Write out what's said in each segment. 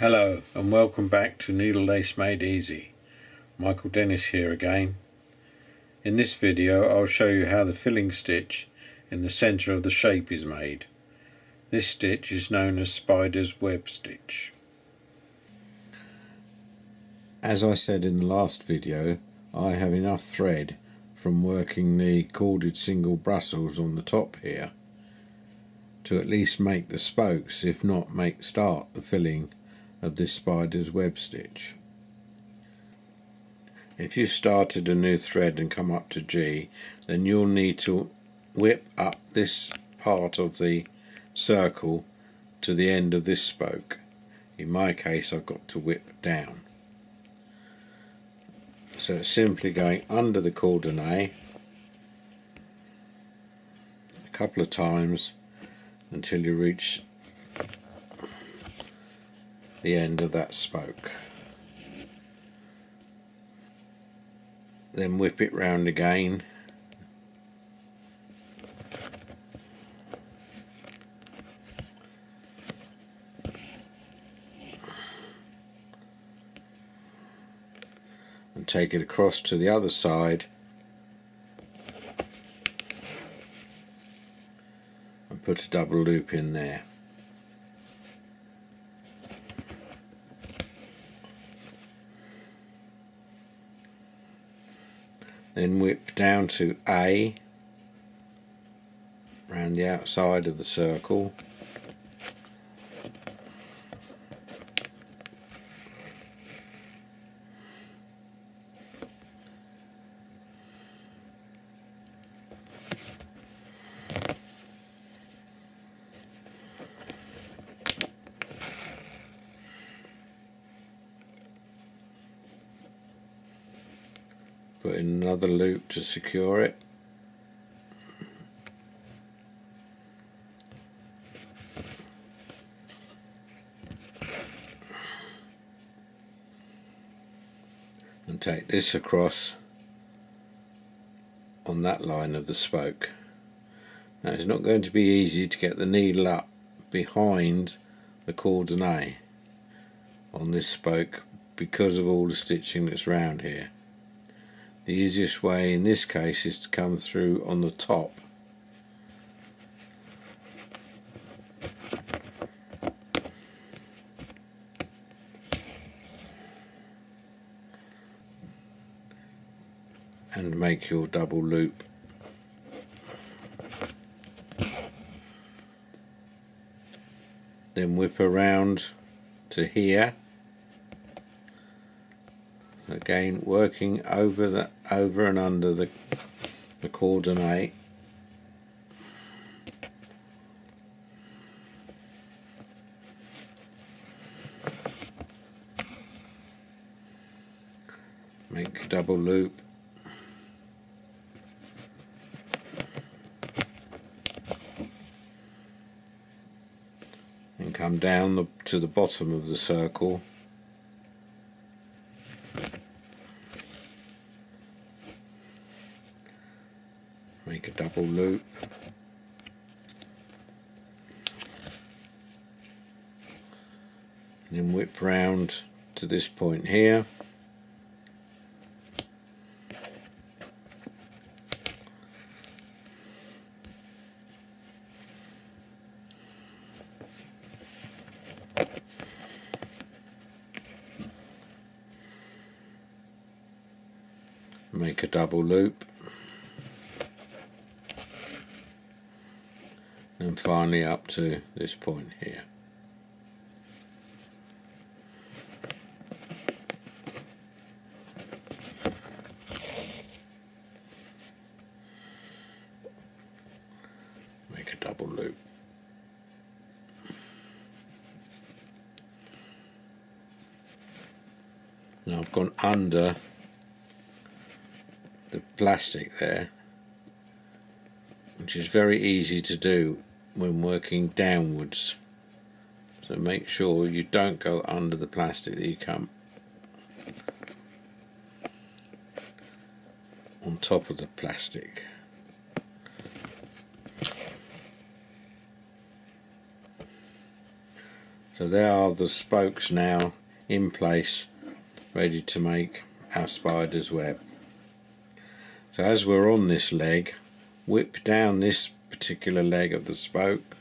Hello and welcome back to Needle Lace Made Easy. Michael Dennis here again. In this video I'll show you how the filling stitch in the centre of the shape is made. This stitch is known as spider's web stitch. As I said in the last video, I have enough thread from working the corded single Brussels on the top here to at least make the spokes, if not start the filling of this spider's web stitch. If you started a new thread and come up to G, then you'll need to whip up this part of the circle to the end of this spoke. In my case I've got to whip down. So it's simply going under the coordinate a couple of times until you reach the end of that spoke. Then whip it round again and take it across to the other side and put a double loop in there. Then whip down to A around the outside of the circle, put in another loop to secure it, and take this across on that line of the spoke. Now it's not going to be easy to get the needle up behind the coordinate on this spoke because of all the stitching that's round here. The easiest way in this case is to come through on the top and make your double loop. Then whip around to here, again working over and under the coordinate, make a double loop, and come down to the bottom of the circle, make a double loop, and then whip round to this point here, make a double loop, and finally up to this point here. Make a double loop. Now I've gone under the plastic there, which is very easy to do when working downwards, so make sure you don't go under the plastic, that you come on top of the plastic. So there are the spokes now in place, ready to make our spider's web. So as we're on this leg, whip down this particular leg of the spoke,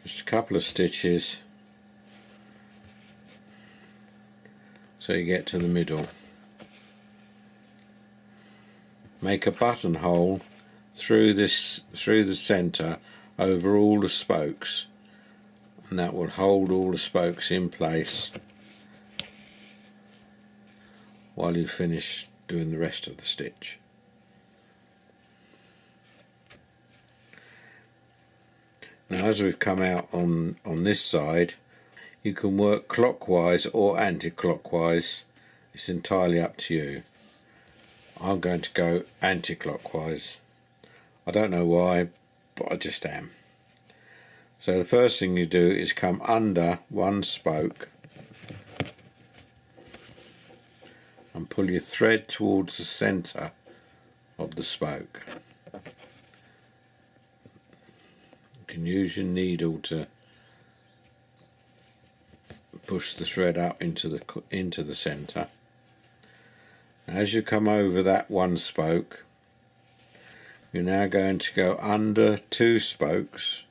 just a couple of stitches so you get to the middle. Make a buttonhole through the centre over all the spokes, and that will hold all the spokes in place while you finish doing the rest of the stitch. Now as we've come out on this side, you can work clockwise or anti-clockwise. It's entirely up to you. I'm going to go anti-clockwise. I don't know why, but I just am. So the first thing you do is come under one spoke and pull your thread towards the centre of the spoke. You can use your needle to push the thread up into the centre. As you come over that one spoke, you're now going to go under two spokes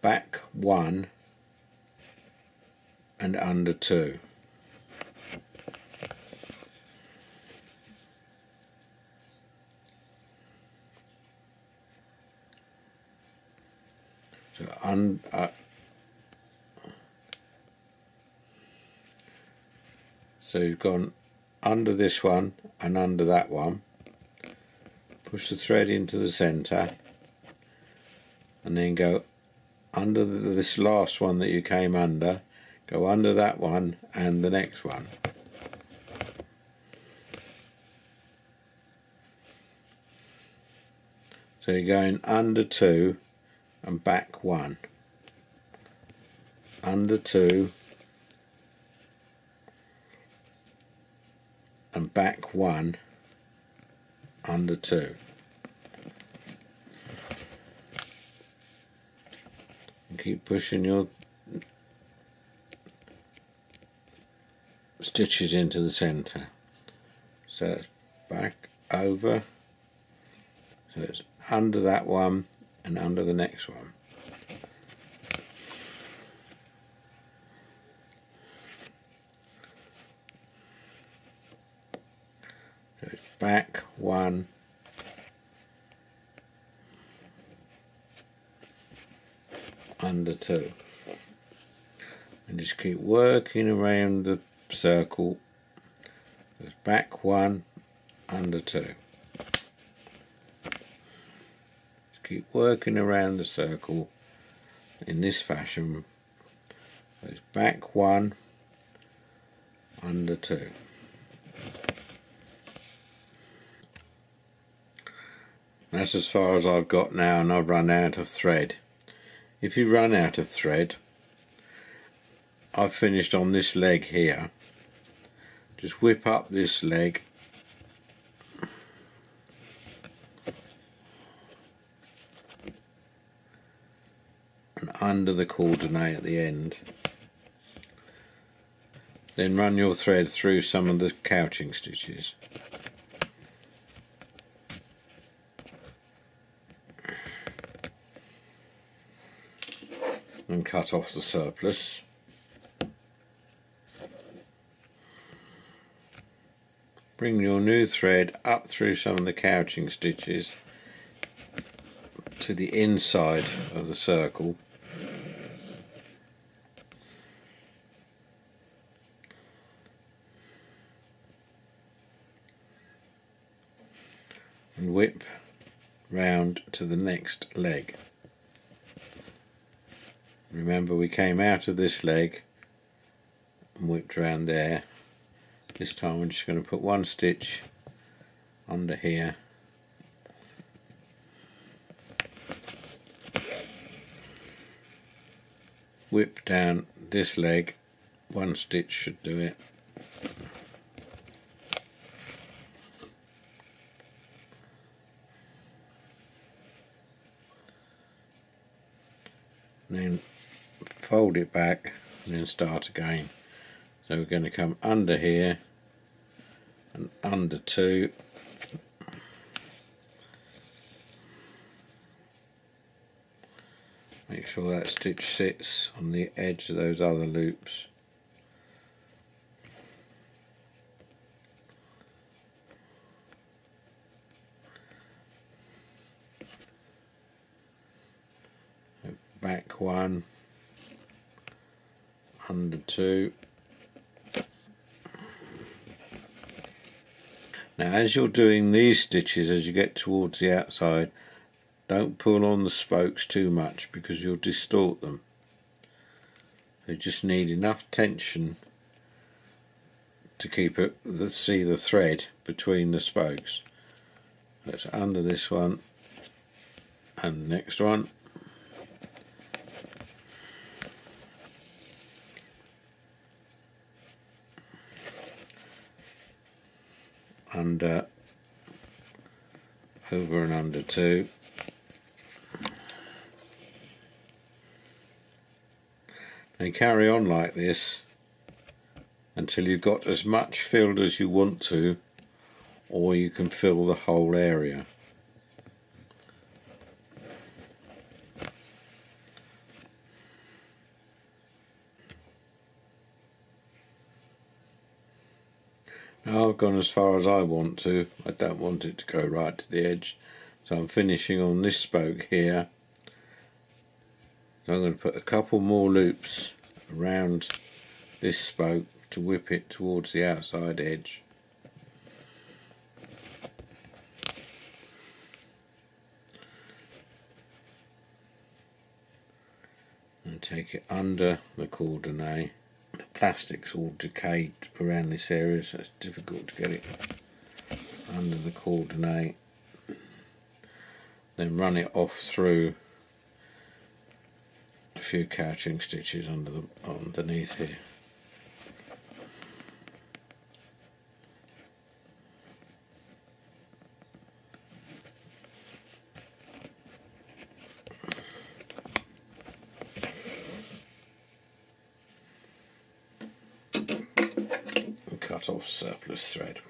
back one and under two. So you've gone under this one and under that one, push the thread into the centre, and then go under this last one that you came under, go under that one and the next one. So you're going under two and back one, under two and back one, under two. And keep pushing your stitches into the centre. So it's back over, so it's under that one and under the next one. So it's back one, under two, and just keep working around the circle. So it's back one, under two. Keep working around the circle in this fashion. So it's back one, under two. That's as far as I've got now, and I've run out of thread. If you run out of thread, I've finished on this leg here. Just whip up this leg under the coordinate at the end, then run your thread through some of the couching stitches, and cut off the surplus. Bring your new thread up through some of the couching stitches to the inside of the circle, and whip round to the next leg. Remember, we came out of this leg and whipped round there. This time we're just going to put one stitch under here, whip down this leg. One stitch should do it. And then fold it back and then start again. So we're going to come under here and under 2. Make sure that stitch sits on the edge of those other loops. Back 1, under 2. Now as you're doing these stitches, as you get towards the outside, don't pull on the spokes too much because you'll distort them. You just need enough tension to keep it, see the thread between the spokes. That's under this one and the next one. Under, over and under 2. And carry on like this until you've got as much filled as you want to, or you can fill the whole area. Now I've gone as far as I want to. I don't want it to go right to the edge, so I'm finishing on this spoke here. So I'm going to put a couple more loops around this spoke to whip it towards the outside edge. And take it under the coordinate. The plastic's all decayed around this area, so it's difficult to get it under the coordinate. Then run it off through a few couching stitches underneath here. Cut off surplus thread.